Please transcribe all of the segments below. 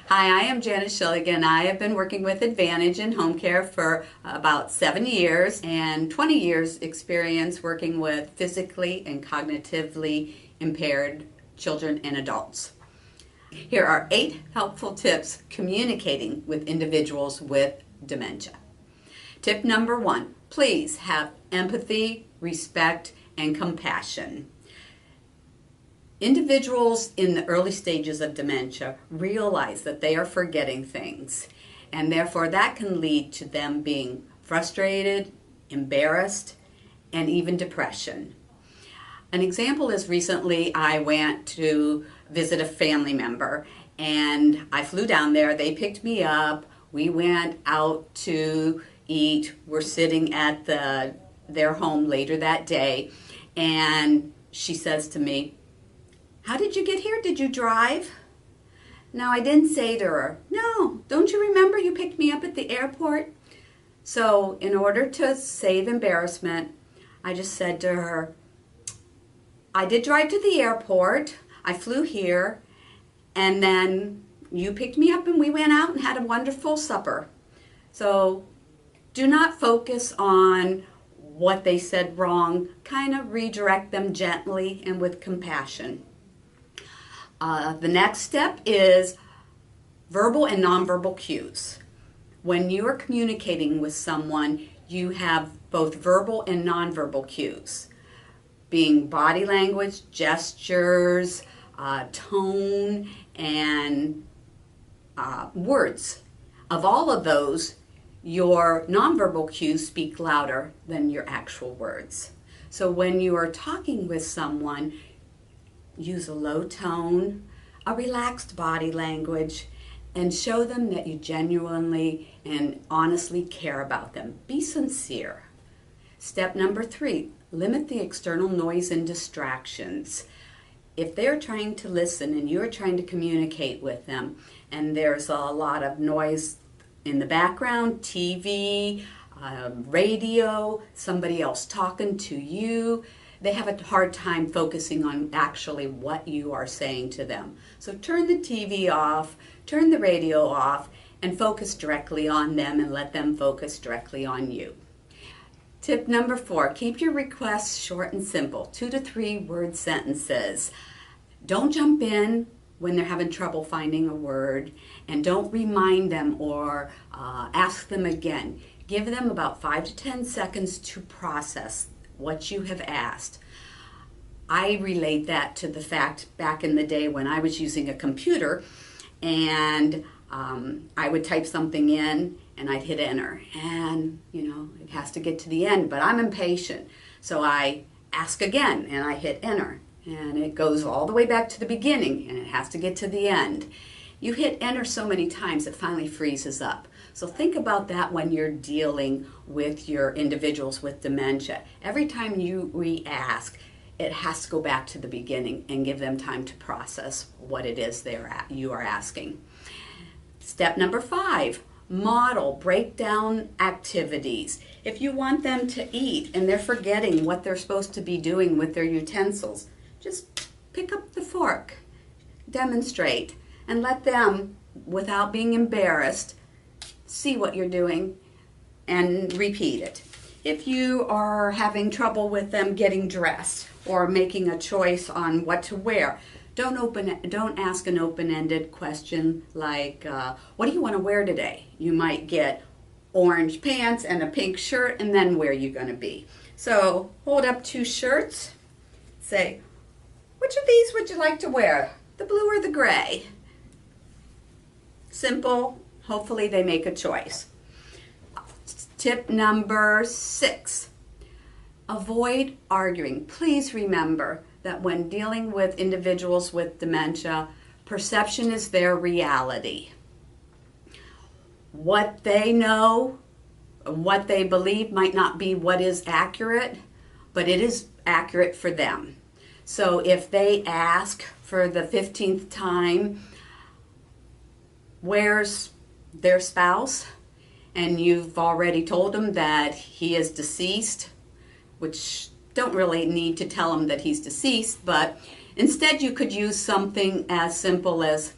Hi, I am Janice Schilligan. I have been working with Advantage in home care for about 7 years and 20 years experience working with physically and cognitively impaired children and adults. Here are 8 helpful tips communicating with individuals with dementia. Tip number 1, please have empathy, respect, and compassion. Individuals in the early stages of dementia realize that they are forgetting things, and therefore that can lead to them being frustrated, embarrassed, and even depression. An example is recently I went to visit a family member, and I flew down there. They picked me up. We went out to eat. We're sitting at their home later that day, and she says to me, "How did you get here? Did you drive?" Now, I didn't say to her, "No, don't you remember you picked me up at the airport?" So in order to save embarrassment, I just said to her, "I did drive to the airport. I flew here, and then you picked me up and we went out and had a wonderful supper." So do not focus on what they said wrong. Kind of redirect them gently and with compassion. The next step is verbal and nonverbal cues. When you are communicating with someone, you have both verbal and nonverbal cues, being body language, gestures, tone, and words. Of all of those, your nonverbal cues speak louder than your actual words. So when you are talking with someone, use a low tone, a relaxed body language, and show them that you genuinely and honestly care about them. Be sincere. Step number 3, limit the external noise and distractions. If they're trying to listen and you're trying to communicate with them, and there's a lot of noise in the background, TV, radio, somebody else talking to you, they have a hard time focusing on actually what you are saying to them. So turn the TV off, turn the radio off, and focus directly on them and let them focus directly on you. Tip number 4, keep your requests short and simple, 2 to 3 word sentences. Don't jump in when they're having trouble finding a word, and don't remind them or ask them again. Give them about 5 to 10 seconds to process what you have asked. I relate that to the fact back in the day when I was using a computer, and I would type something in and I'd hit enter, and it has to get to the end, but I'm impatient, so I ask again and I hit enter, and it goes all the way back to the beginning and it has to get to the end. You hit enter so many times it finally freezes up. So think about that when you're dealing with your individuals with dementia. Every time you re-ask, it has to go back to the beginning and give them time to process what it is you are asking. Step number 5, model, break down activities. If you want them to eat and they're forgetting what they're supposed to be doing with their utensils, just pick up the fork, demonstrate, and let them, without being embarrassed, see what you're doing and repeat it. If you are having trouble with them getting dressed or making a choice on what to wear, don't ask an open-ended question like, what do you want to wear today? You might get orange pants and a pink shirt, and then where are you going to be? So hold up 2 shirts, say, which of these would you like to wear? The blue or the gray? Simple. Hopefully they make a choice. Tip number 6, avoid arguing. Please remember that when dealing with individuals with dementia, perception is their reality. What they know, what they believe might not be what is accurate, but it is accurate for them. So if they ask for the 15th time, where's their spouse? And you've already told them that he is deceased, which don't really need to tell him that he's deceased, but instead you could use something as simple as,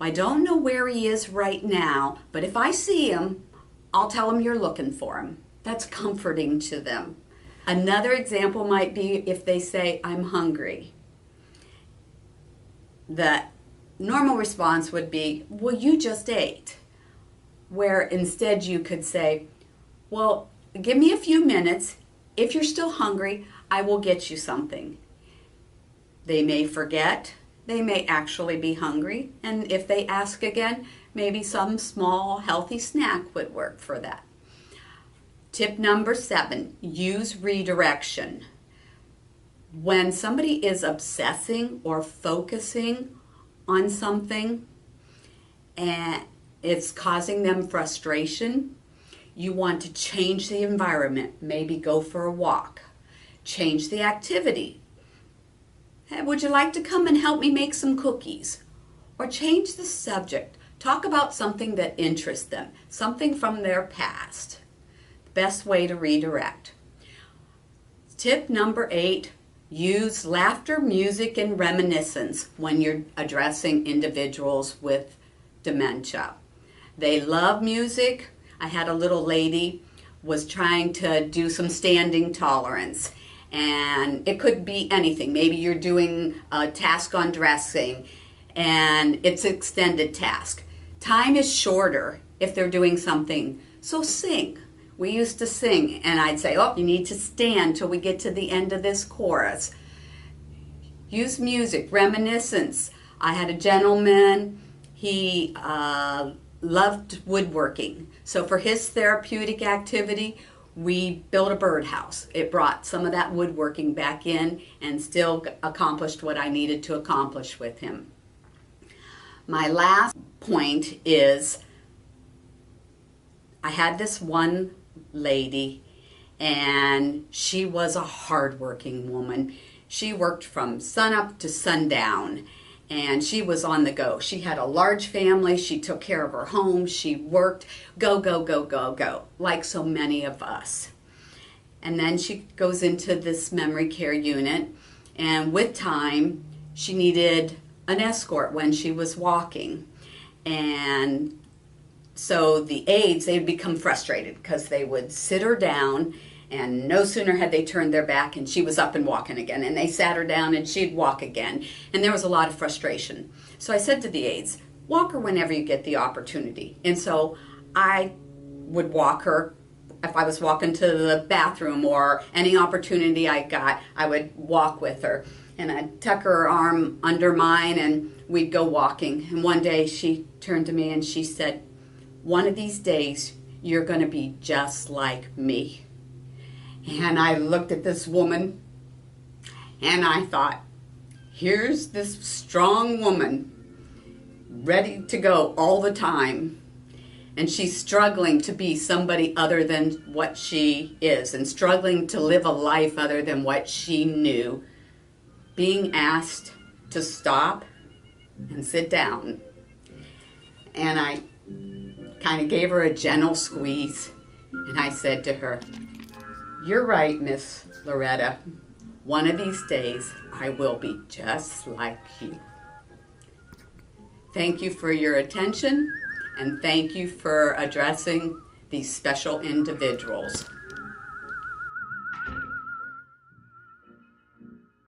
I don't know where he is right now, but if I see him, I'll tell him you're looking for him. That's comforting to them. Another example might be if they say, I'm hungry. The normal response would be, well, you just ate. Where instead you could say, well, give me a few minutes. If you're still hungry, I will get you something. They may forget. They may actually be hungry. And if they ask again, maybe some small healthy snack would work for that. Tip number 7, use redirection. When somebody is obsessing or focusing on something and it's causing them frustration, you want to change the environment. Maybe go for a walk. Change the activity. Hey, would you like to come and help me make some cookies? Or change the subject. Talk about something that interests them, something from their past. The best way to redirect. Tip number 8, use laughter, music, and reminiscence when you're addressing individuals with dementia. They love music. I had a little lady was trying to do some standing tolerance, and it could be anything. Maybe you're doing a task on dressing and it's an extended task. Time is shorter if they're doing something, so sing. We used to sing, and I'd say, oh, you need to stand till we get to the end of this chorus. Use music, reminiscence. I had a gentleman, he loved woodworking. So for his therapeutic activity, we built a birdhouse. It brought some of that woodworking back in and still accomplished what I needed to accomplish with him. My last point is, I had this one lady, and she was a hardworking woman. She worked from sunup to sundown, and she was on the go. She had a large family. She took care of her home. She worked, go, go, go, go, go, like so many of us. And then she goes into this memory care unit, and with time, she needed an escort when she was walking. And so the aides, they would become frustrated because they would sit her down, and no sooner had they turned their back and she was up and walking again, and they sat her down and she'd walk again, and there was a lot of frustration. So I said to the aides, walk her whenever you get the opportunity. And so I would walk her if I was walking to the bathroom, or any opportunity I got, I would walk with her. And I'd tuck her arm under mine and we'd go walking. And one day she turned to me and she said, one of these days you're going to be just like me. And I looked at this woman and I thought, here's this strong woman ready to go all the time, and she's struggling to be somebody other than what she is, and struggling to live a life other than what she knew, being asked to stop and sit down. And I kind of gave her a gentle squeeze, and I said to her, you're right, Miss Loretta. One of these days, I will be just like you. Thank you for your attention, and thank you for addressing these special individuals.